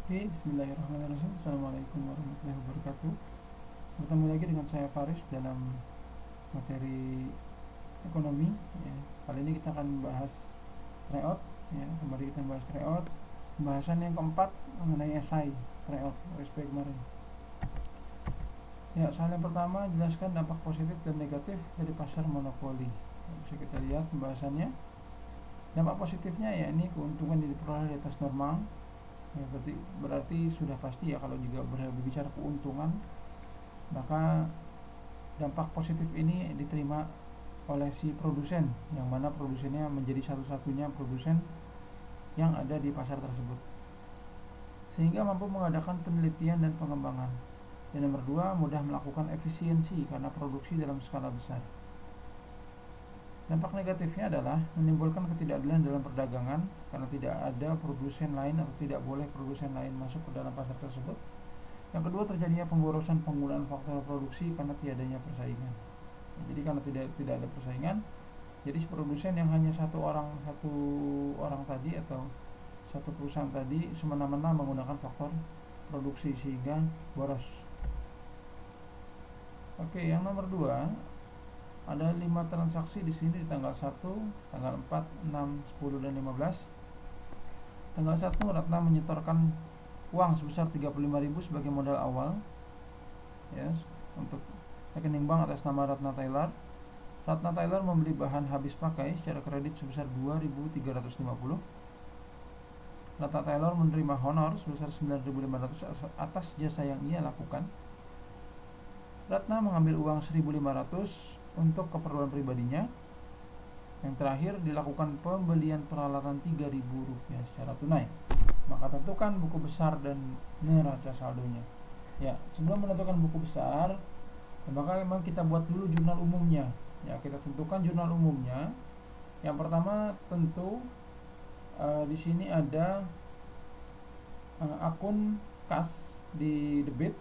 Oke, bismillahirrahmanirrahim. Assalamualaikum warahmatullahi wabarakatuh. Bertemu lagi dengan saya Faris dalam materi ekonomi. Ya. Kali ini kita akan membahas tryout. Ya, kembali kita membahas tryout. Pembahasan yang keempat mengenai SI tryout OSP kemarin. Ya, soal yang pertama jelaskan dampak positif dan negatif dari pasar monopoli. Bisa kita lihat pembahasannya. Dampak positifnya ya ini keuntungan yang diperoleh di atas normal. Ya, berarti sudah pasti ya kalau juga berbicara keuntungan, maka dampak positif ini diterima oleh si produsen, yang mana produsennya menjadi satu-satunya produsen yang ada di pasar tersebut, sehingga mampu mengadakan penelitian dan pengembangan. Dan nomor dua, mudah melakukan efisiensi karena produksi dalam skala besar. Dampak negatifnya adalah menimbulkan ketidakadilan dalam perdagangan karena tidak ada produsen lain atau tidak boleh produsen lain masuk ke dalam pasar tersebut. Yang kedua, terjadinya pemborosan penggunaan faktor produksi karena tiadanya persaingan. Jadi karena tidak ada persaingan, jadi produsen yang hanya satu orang tadi atau satu perusahaan tadi semena-mena menggunakan faktor produksi sehingga boros. Oke, yang nomor dua, ada 5 transaksi di sini di tanggal 1, tanggal 4, 6, 10 dan 15. Tanggal 1, Ratna menyetorkan uang sebesar 35.000 sebagai modal awal, ya, untuk rekening bank atas nama Ratna Taylor. Ratna Taylor membeli bahan habis pakai secara kredit sebesar 2.350. Ratna Taylor menerima honor sebesar 9.500 atas jasa yang ia lakukan. Ratna mengambil uang 1.500 untuk keperluan pribadinya. Yang terakhir, dilakukan pembelian peralatan Rp3.000 secara tunai. Maka tentukan buku besar dan neraca saldonya. Ya, sebelum menentukan buku besar, maka memang kita buat dulu jurnal umumnya. Ya, kita tentukan jurnal umumnya. Yang pertama tentu di sini ada akun kas di debit.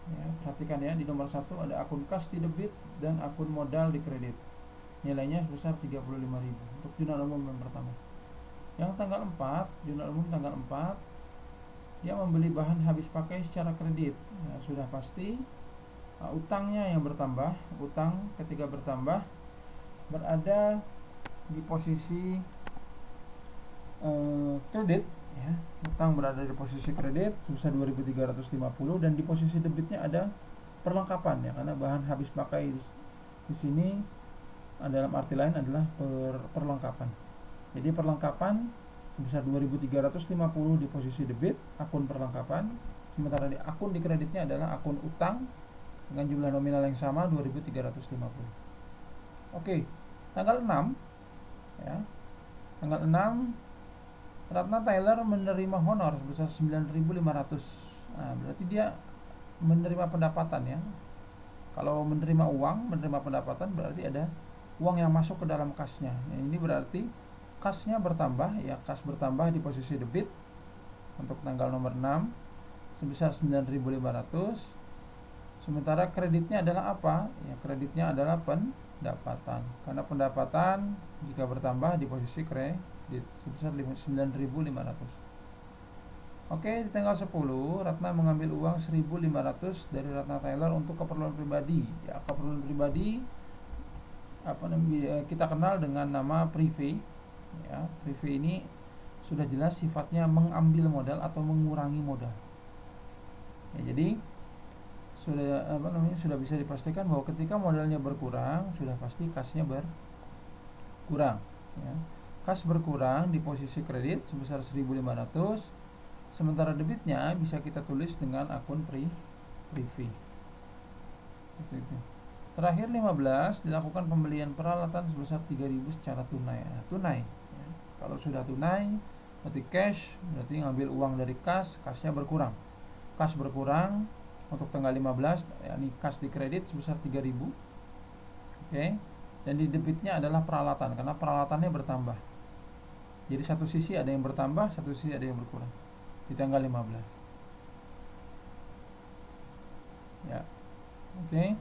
Ya, perhatikan ya, di nomor 1 ada akun kas di debit dan akun modal di kredit. Nilainya sebesar 35.000 untuk jurnal umum yang pertama. Yang tanggal 4, jurnal umum tanggal 4, dia membeli bahan habis pakai secara kredit. Ya, sudah pasti utangnya yang bertambah. Utang ketika bertambah berada di posisi kredit, ya. Utang berada di posisi kredit sebesar 2.350 dan di posisi debitnya ada perlengkapan, ya, karena bahan habis pakai di sini dalam arti lain adalah perlengkapan. Jadi perlengkapan sebesar 2.350 di posisi debit, akun perlengkapan, sementara di akun di kreditnya adalah akun utang dengan jumlah nominal yang sama 2.350. Oke, tanggal 6, ya. Tanggal 6, Ratna Taylor menerima honor sebesar 9.500. Nah, berarti dia menerima pendapatan, ya. Kalau menerima uang, menerima pendapatan berarti ada uang yang masuk ke dalam kasnya. Nah, ini berarti kasnya bertambah, ya, kas bertambah di posisi debit untuk tanggal nomor 6 sebesar 9.500. Sementara kreditnya adalah apa? Ya, kreditnya adalah pendapatan. Karena pendapatan jika bertambah di posisi kredit sebesar 9.500. Oke, di tanggal 10, Ratna mengambil uang 1.500 dari Ratna Taylor untuk keperluan pribadi. Ya, keperluan pribadi kita kenal dengan nama privé. Ya, privé ini sudah jelas sifatnya mengambil modal atau mengurangi modal. Ya, jadi sudah bisa dipastikan bahwa ketika modalnya berkurang, sudah pasti kasnya berkurang. Ya. Kas berkurang di posisi kredit sebesar 1.500, sementara debitnya bisa kita tulis dengan akun privé. Terakhir 15, dilakukan pembelian peralatan sebesar 3.000 secara tunai. Nah, tunai. Ya. Kalau sudah tunai, berarti cash, berarti ngambil uang dari kasnya berkurang. Kas berkurang untuk tanggal 15, yakni kas di kredit sebesar 3.000. Oke. Dan di debitnya adalah peralatan karena peralatannya bertambah. Jadi satu sisi ada yang bertambah, satu sisi ada yang berkurang di tanggal 15. Ya. Oke.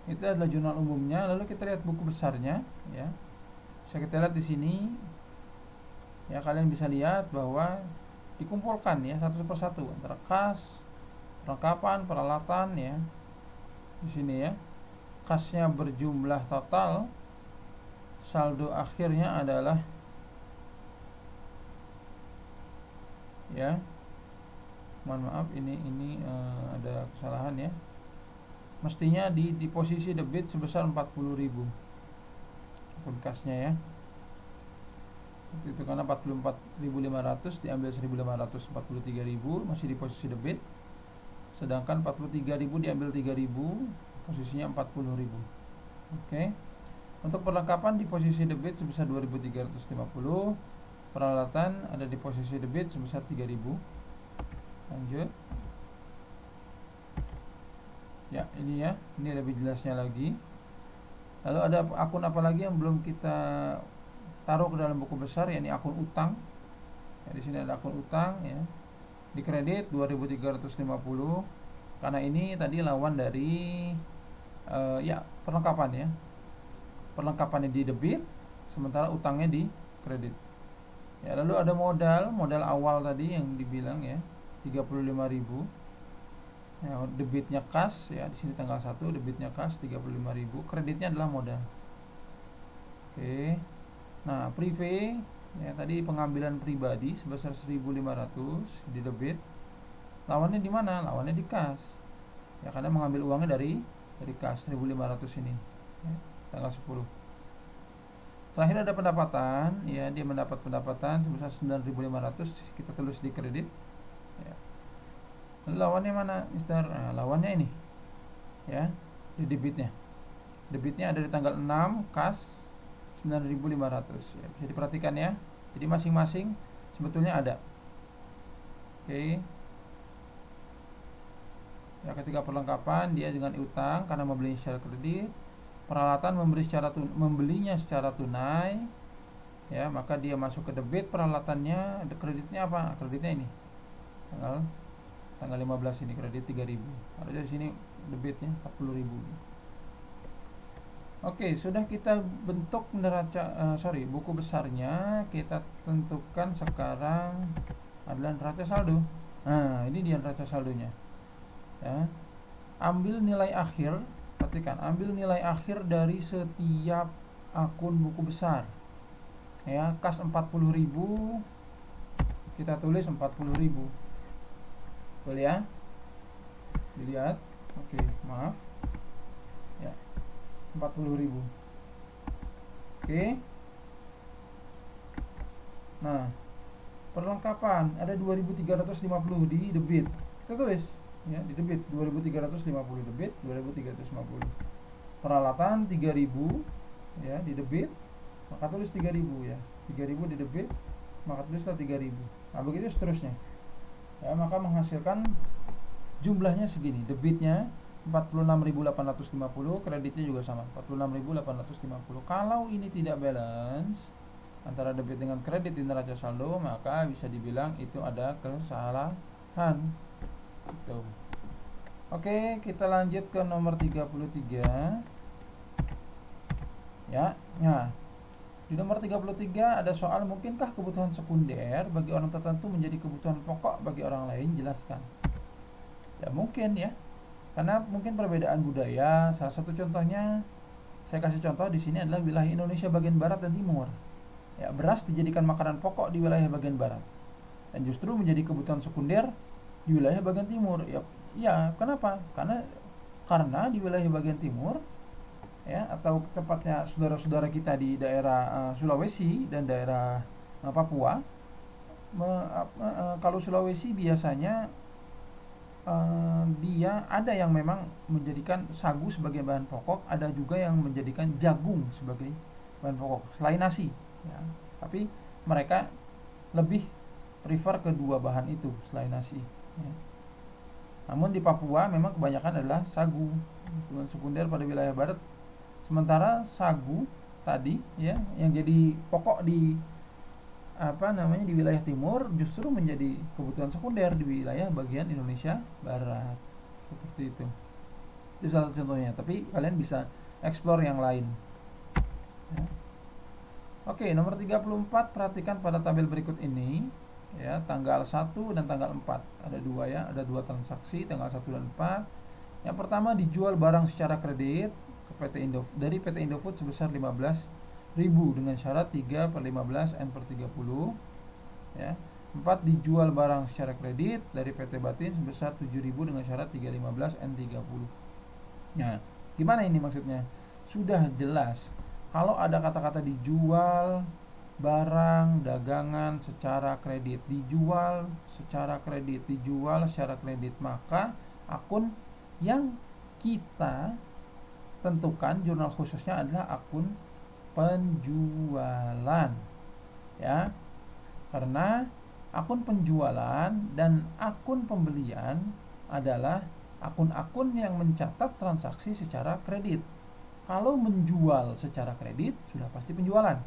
Itu adalah jurnal umumnya. Lalu kita lihat buku besarnya, ya. Bisa kita lihat di sini. Ya, kalian bisa lihat bahwa dikumpulkan ya satu persatu antara kas, perlengkapan, peralatan ya. Di sini ya, kasnya berjumlah total, saldo akhirnya adalah ya, mohon maaf ini ada kesalahan ya. Mestinya di posisi debit sebesar 40.000 akun kasnya ya. Itu karena 44.500 diambil 1.543.000 masih di posisi debit, sedangkan 43.000 diambil 3.000 posisinya 40.000. Oke. Untuk perlengkapan di posisi debit sebesar 2.350, peralatan ada di posisi debit sebesar 3.000. Lanjut. Ya, ini ya, ini lebih jelasnya lagi. Lalu ada akun apa lagi yang belum kita taruh ke dalam buku besar, yakni akun utang. Ya, di sini ada akun utang ya. Di kredit 2.350 karena ini tadi lawan dari ya perlengkapan ya. Perlengkapannya di debit sementara utangnya di kredit. Ya, lalu ada modal awal tadi yang dibilang ya 35.000. Ya, debitnya kas ya, di sini tanggal 1 debitnya kas 35.000, kreditnya adalah modal. Oke. Nah, privé ya tadi pengambilan pribadi sebesar 1.500 di debit. Lawannya di mana? Lawannya di kas. Ya, karena mengambil uangnya dari kas 1.500 ini. Ya, tanggal 10. Terakhir ada pendapatan, ya dia mendapat pendapatan sebesar 9.500, kita tulis di kredit. Ya. Lalu lawannya mana, Mister? Nah, lawannya ini. Ya, di debitnya. Debitnya ada di tanggal 6, kas 9.500 ya, bisa diperhatikan ya. Jadi masing-masing sebetulnya ada. Oke. Ya, ketika perlengkapan dia dengan utang karena membeli secara kredit, peralatan membelinya secara tunai ya, maka dia masuk ke debit peralatannya, kreditnya apa? Kreditnya ini. Tanggal 15 ini kredit 3.000. Ada di sini debitnya 40.000. Oke, sudah kita bentuk buku besarnya, kita tentukan sekarang adalah neraca saldo. Nah, ini dia neraca saldonya. Ya. Ambil nilai akhir, perhatikan, ambil nilai akhir dari setiap akun buku besar. Ya, kas 40.000, kita tulis 40.000. Boleh ya? Dilihat. Oke, maaf. Ya. 40.000. Oke. Nah, perlengkapan ada 2.350 di debit. Kita tulis ya, di debit 2.350 debit, 2.350. Peralatan 3.000 ya di debit, maka tulis 3.000 ya. 3.000 di debit, maka tulislah 3.000. Nah, begitu seterusnya. Ya, maka menghasilkan jumlahnya segini. Debitnya 46.850, kreditnya juga sama 46.850. Kalau ini tidak balance antara debit dengan kredit di neraca saldo, maka bisa dibilang itu ada kesalahan. Gitu. Oke, kita lanjut ke nomor 33. Ya. Nah, di nomor 33 ada soal, mungkinkah kebutuhan sekunder bagi orang tertentu menjadi kebutuhan pokok bagi orang lain? Jelaskan. Ya, mungkin ya. Karena mungkin perbedaan budaya. Salah satu contohnya, saya kasih contoh di sini adalah wilayah Indonesia bagian barat dan timur. Ya, beras dijadikan makanan pokok di wilayah bagian barat dan justru menjadi kebutuhan sekunder di wilayah bagian timur. Ya, kenapa? Karena di wilayah bagian timur ya, atau tepatnya saudara-saudara kita di daerah Sulawesi dan daerah Papua, kalau Sulawesi biasanya dia ada yang memang menjadikan sagu sebagai bahan pokok, ada juga yang menjadikan jagung sebagai bahan pokok selain nasi ya. Tapi mereka lebih prefer kedua bahan itu selain nasi ya. Namun di Papua memang kebanyakan adalah sagu, kebutuhan sekunder pada wilayah barat. Sementara sagu tadi ya yang jadi pokok di di wilayah timur justru menjadi kebutuhan sekunder di wilayah bagian Indonesia barat. Seperti itu. Itu salah satu contohnya, tapi kalian bisa explore yang lain. Ya. Oke, nomor 34, perhatikan pada tabel berikut ini. ya, tanggal 1 dan tanggal 4. Ada dua ya, ada dua transaksi tanggal 1 dan 4. Yang pertama dijual barang secara kredit ke dari PT Indofood sebesar 15.000 dengan syarat 3/15 N/30 ya. 4 dijual barang secara kredit dari PT Batin sebesar 7.000 dengan syarat 3/15 N/30. Nah, gimana ini maksudnya? Sudah jelas kalau ada kata-kata dijual barang dagangan secara kredit, dijual secara kredit, maka akun yang kita tentukan jurnal khususnya adalah akun penjualan ya, karena akun penjualan dan akun pembelian adalah akun-akun yang mencatat transaksi secara kredit. Kalau menjual secara kredit sudah pasti penjualan.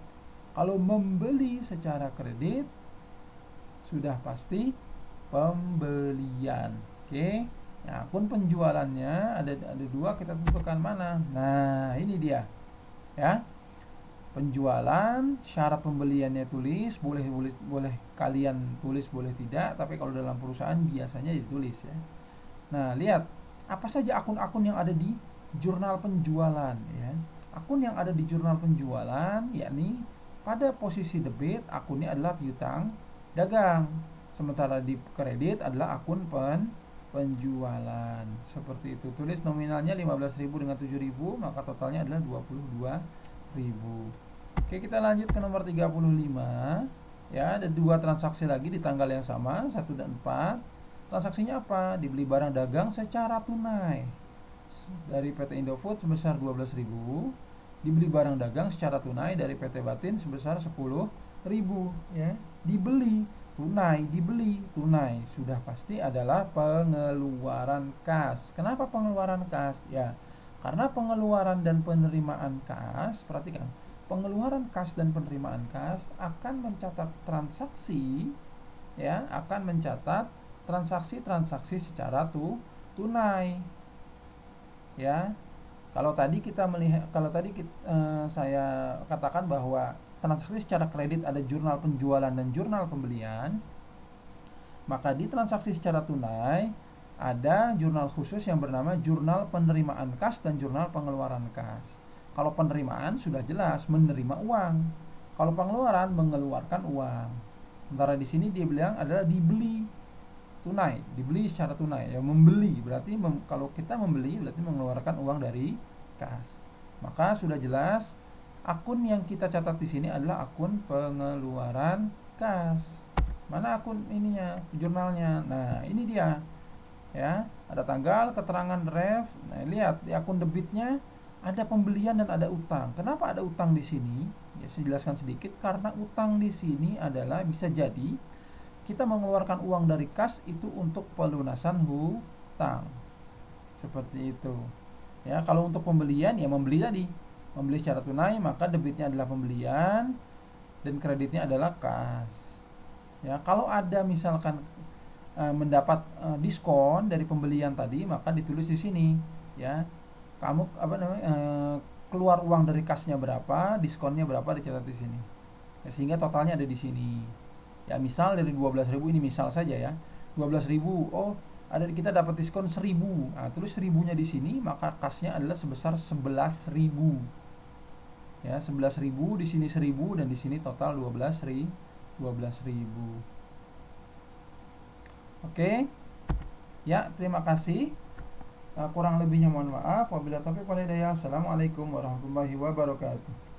Kalau membeli secara kredit sudah pasti pembelian. Oke. Nah, akun penjualannya ada dua, kita tentukan mana. Nah, ini dia. Ya. Penjualan, syarat pembeliannya tulis, boleh kalian tulis, boleh tidak, tapi kalau dalam perusahaan biasanya ditulis ya. Nah, lihat apa saja akun-akun yang ada di jurnal penjualan ya. Akun yang ada di jurnal penjualan yakni pada posisi debit akunnya adalah piutang dagang, sementara di kredit adalah akun penjualan. Seperti itu. Tulis nominalnya 15.000 dengan 7.000, maka totalnya adalah 22.000. Oke, kita lanjut ke nomor 35. Ya, ada dua transaksi lagi di tanggal yang sama, 1 dan 4. Transaksinya apa? Dibeli barang dagang secara tunai dari PT Indofood sebesar 12.000, dibeli barang dagang secara tunai dari PT Batin sebesar 10.000 ya. Dibeli tunai sudah pasti adalah pengeluaran kas. Kenapa pengeluaran kas? Ya, karena pengeluaran dan penerimaan kas, perhatikan, pengeluaran kas dan penerimaan kas akan mencatat transaksi ya, akan mencatat transaksi secara tunai ya. Kalau tadi saya katakan bahwa transaksi secara kredit ada jurnal penjualan dan jurnal pembelian, maka di transaksi secara tunai ada jurnal khusus yang bernama jurnal penerimaan kas dan jurnal pengeluaran kas. Kalau penerimaan sudah jelas menerima uang, kalau pengeluaran mengeluarkan uang. Sementara di sini dia bilang adalah dibeli secara tunai ya. Membeli berarti kalau kita membeli berarti mengeluarkan uang dari kas. Maka sudah jelas akun yang kita catat di sini adalah akun pengeluaran kas. Mana akun ininya, jurnalnya? Nah, ini dia. Ya, ada tanggal, keterangan ref. Nah, lihat di akun debitnya ada pembelian dan ada utang. Kenapa ada utang di sini? Ya, saya jelaskan sedikit. Karena utang di sini adalah bisa jadi kita mengeluarkan uang dari kas itu untuk pelunasan hutang. Seperti itu. Ya, kalau untuk pembelian ya membeli secara tunai, maka debitnya adalah pembelian dan kreditnya adalah kas. Ya, kalau ada misalkan mendapat diskon dari pembelian tadi, maka ditulis di sini ya. Kamu keluar uang dari kasnya berapa, diskonnya berapa dicatat di sini. Ya, sehingga totalnya ada di sini. Ya, misal dari 12.000 ini misal saja ya. 12.000, kita dapat diskon 1.000. Nah, terus 1.000-nya di sini, maka kasnya adalah sebesar 11.000. Ya, 11.000 di sini 1.000 dan di sini total 12.000. Oke. Ya, terima kasih. Kurang lebihnya mohon maaf. Wabillahi taufiq wal hidayah. Assalamualaikum warahmatullahi wabarakatuh.